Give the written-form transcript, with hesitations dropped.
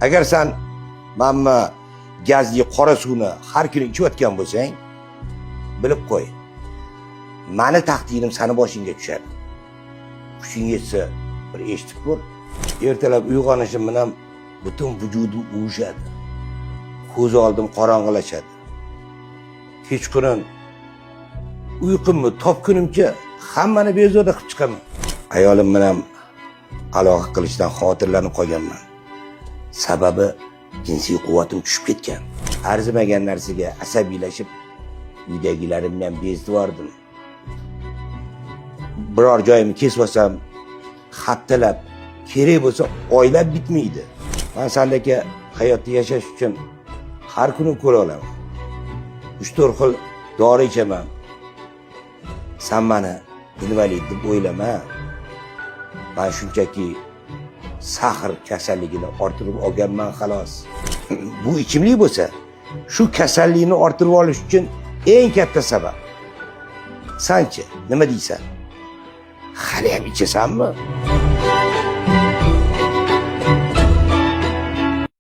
Agar sen mana gazli qora suvni har kuni ichayotgan bo'lsang, bilib qo'y. Meni taqdirim seni boshingga tushadi. Kuching yetsa bir eshitib ko'r. Ertalab uyg'onishim bilan butun vujudim uvishadi. Ko'z oldim qorong'ilashadi. Kechqurun uyqumni topgunimcha hammani bezovta qilib chiqaman. Ayolim bilan aloqa qilishdan xotirlanib qolganman. Sababi jinsiy quvvatim tushib ketgan. Arzimagan narsaga asabiylashib uydagilarim bilan bezib yordim. Biror joyimni kesib olsam, haftalab, kerak bo'lsa oylab bitmaydi. Men sendagi hayotni yashash uchun har kuni ko'ra olaman. 3-4 xil dori ichaman. Sen meni invalid deb o'ylama. Men shunchaki sahr kasalligini orttirib olganman xolos. Bu ichimlik bo'lsa, shu kasallikni orttirib olish uchun eng katta sabab. Sanchi, nima deysan? Hali ham ichasanmi?